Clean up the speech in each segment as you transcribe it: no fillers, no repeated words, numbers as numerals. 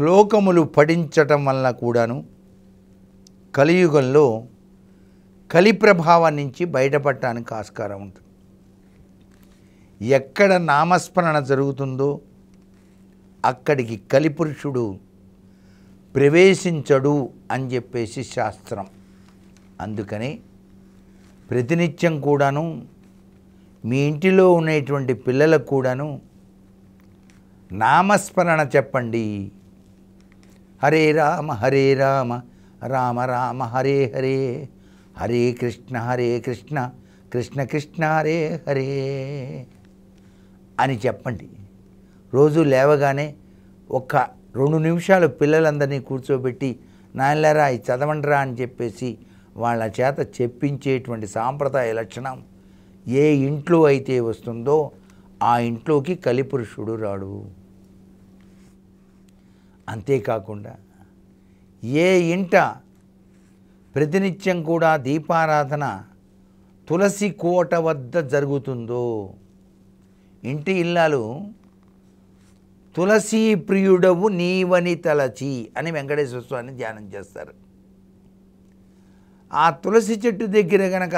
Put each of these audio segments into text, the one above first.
శ్లోకములు పఠించటం వల్ల కూడాను కలియుగంలో కలి ప్రభావం నుంచి బయటపడటానికి ఆస్కారం ఉంటుంది. ఎక్కడ నామస్మరణ జరుగుతుందో అక్కడికి కలిపురుషుడు ప్రవేశించడు అని చెప్పేసి శాస్త్రం. అందుకని ప్రతినిత్యం కూడాను మీ ఇంటిలో ఉండేటువంటి పిల్లలకు కూడాను నామస్మరణ చెప్పండి. హరే రామ రామ రామ హరే హరే, హరే కృష్ణ కృష్ణ కృష్ణ హరే హరే అని చెప్పండి. రోజు లేవగానే ఒక 2 నిమిషాలు పిల్లలందరినీ కూర్చోబెట్టి నాయనలారా ఇది చదవండిరా అని చెప్పేసి వాళ్ళ చేత చెప్పించేటువంటి సాంప్రదాయ లక్షణం ఏ ఇంట్లో అయితే వస్తుందో ఆ ఇంట్లోకి కలిపురుషుడు రాడు. అంతేకాకుండా ఏ ఇంట ప్రతినిత్యం కూడా దీపారాధన తులసి కోట వద్ద జరుగుతుందో ఇంటి ఇల్లాలు తులసీ ప్రియుడవు నీవని తలచి అని వెంకటేశ్వర స్వామిని ధ్యానం చేస్తారు. ఆ తులసి చెట్టు దగ్గర గనక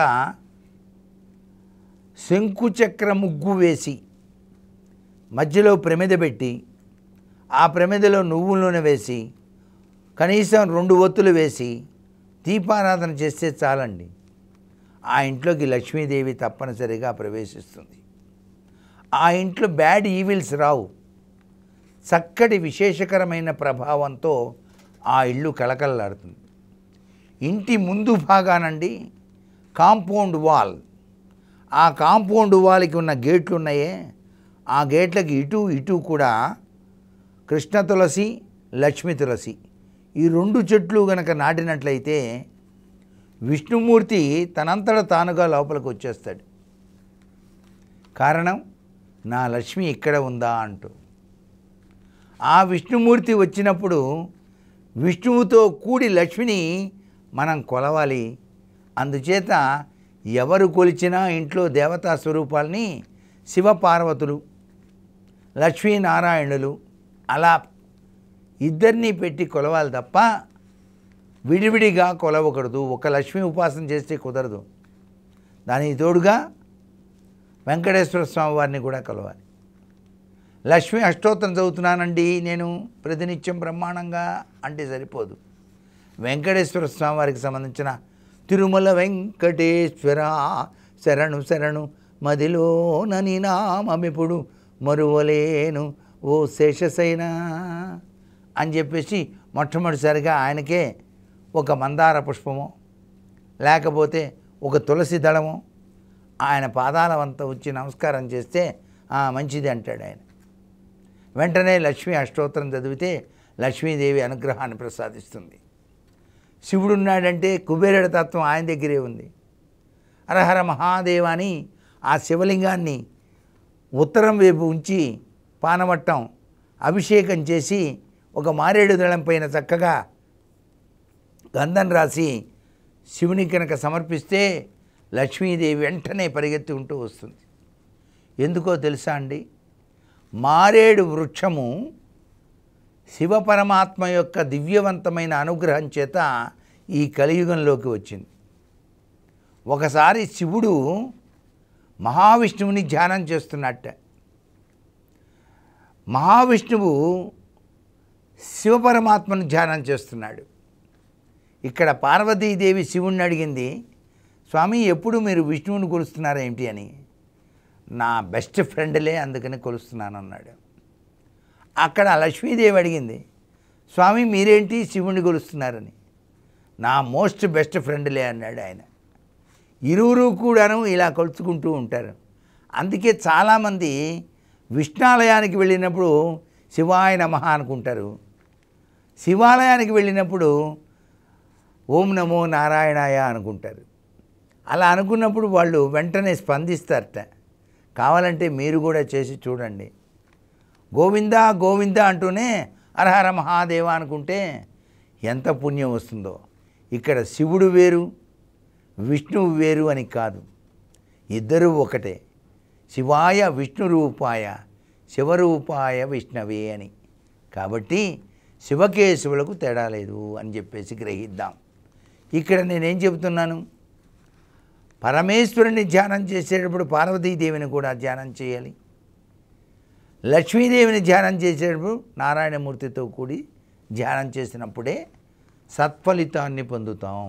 శంకుచక్ర ముగ్గు వేసి మధ్యలో ప్రమిద పెట్టి ఆ ప్రమిదలో నువ్వుల నూనె వేసి కనీసం 2 ఒత్తులు వేసి దీపారాధన చేస్తే చాలండి. ఆ ఇంట్లోకి లక్ష్మీదేవి తప్పనిసరిగా ప్రవేశిస్తుంది. ఆ ఇంట్లో బ్యాడ్ ఈవిల్స్ రావు. చక్కటి విశేషకరమైన ప్రభావంతో ఆ ఇల్లు కళకళలాడుతుంది. ఇంటి ముందు భాగానండి కాంపౌండ్ వాల్, ఆ కాంపౌండ్ వాల్కి ఉన్న గేట్లు ఉన్నాయే ఆ గేట్లకి ఇటు కూడా కృష్ణ తులసి లక్ష్మీ తులసి ఈ 2 చెట్లు గనక నాటినట్లయితే విష్ణుమూర్తి తనంతట తానుగా లోపలికి వచ్చేస్తాడు. కారణం నా లక్ష్మి ఇక్కడ ఉందా అంటూ. ఆ విష్ణుమూర్తి వచ్చినప్పుడు విష్ణువుతో కూడి లక్ష్మిని మనం కొలవాలి. అందుచేత ఎవరు కొలిచినా ఇంట్లో దేవతా స్వరూపాలని శివపార్వతులు లక్ష్మీనారాయణులు అలా ఇద్దరినీ పెట్టి కొలవాలి తప్ప విడివిడిగా కొలవకూడదు. ఒక లక్ష్మీ ఉపాసన చేస్తే కుదరదు. దానికి తోడుగా వెంకటేశ్వర స్వామి వారిని కూడా కొలవాలి. లక్ష్మీ అష్టోత్తరం చదువుతున్నానండి నేను ప్రతినిత్యం బ్రహ్మాండంగా అంటే సరిపోదు. వెంకటేశ్వర స్వామి వారికి సంబంధించిన తిరుమల వెంకటేశ్వర శరణు శరణు మదిలో నని నామమిప్పుడు మరువలేను ఓ శేషశైన అని చెప్పేసి మొట్టమొదటిసారిగా ఆయనకే ఒక మందార పుష్పము లేకపోతే ఒక తులసి దళము ఆయన పాదాల వంత వచ్చి నమస్కారం చేస్తే మంచిది అంటాడు ఆయన. వెంటనే లక్ష్మీ అష్టోత్తరం చదివితే లక్ష్మీదేవి అనుగ్రహాన్ని ప్రసాదిస్తుంది. శివుడు ఉన్నాడంటే కుబేరుడి తత్వం ఆయన దగ్గరే ఉంది. హరహర మహాదేవ అని ఆ శివలింగాన్ని ఉత్తరం వైపు ఉంచి పానవట్టం అభిషేకం చేసి ఒక మారేడు దళం పైన చక్కగా గంధం రాసి శివుని కనుక సమర్పిస్తే లక్ష్మీదేవి వెంటనే పరిగెత్తి ఉంటూ వస్తుంది. ఎందుకో తెలుసా అండి? మారేడు వృక్షము శివపరమాత్మ యొక్క దివ్యవంతమైన అనుగ్రహం చేత ఈ కలియుగంలోకి వచ్చింది. ఒకసారి శివుడు మహావిష్ణువుని ధ్యానం చేస్తున్నట్ట. మహావిష్ణువు శివపరమాత్మను ధ్యానం చేస్తున్నాడు. ఇక్కడ పార్వతీదేవి శివుణ్ణి అడిగింది, స్వామి ఎప్పుడు మీరు విష్ణువుని కొలుస్తున్నారా ఏంటి అని. నా బెస్ట్ ఫ్రెండ్లే అందుకని కొలుస్తున్నాను అన్నాడు. అక్కడ లక్ష్మీదేవి అడిగింది, స్వామి మీరేంటి శివుణ్ణి కొలుస్తున్నారని. నా మోస్ట్ బెస్ట్ ఫ్రెండ్లే అన్నాడు ఆయన. ఇరువురు కూడాను ఇలా కొలుచుకుంటూ ఉంటారు. అందుకే చాలామంది విష్ణాలయానికి వెళ్ళినప్పుడు శివాయ నమః అనుకుంటారు. శివాలయానికి వెళ్ళినప్పుడు ఓం నమో నారాయణాయ అనుకుంటారు. అలా అనుకున్నప్పుడు వాళ్ళు వెంటనే స్పందిస్తారట. కావాలంటే మీరు కూడా చేసి చూడండి. గోవింద గోవింద అంటూనే హరహర మహాదేవ అనుకుంటే ఎంత పుణ్యం వస్తుందో. ఇక్కడ శివుడు వేరు విష్ణువు వేరు అని కాదు, ఇద్దరూ ఒకటే. శివాయ విష్ణు రూపాయ శివరూపాయ విష్ణవే అని. కాబట్టి శివకేశవులకు తేడా లేదు అని చెప్పేసి గ్రహిద్దాం. ఇక్కడ నేనేం చెబుతున్నాను, పరమేశ్వరుని ధ్యానం చేసేటప్పుడు పార్వతీదేవిని కూడా ధ్యానం చేయాలి. లక్ష్మీదేవిని ధ్యానం చేసేటప్పుడు నారాయణమూర్తితో కూడి ధ్యానం చేసినప్పుడే సత్ఫలితాన్ని పొందుతాం.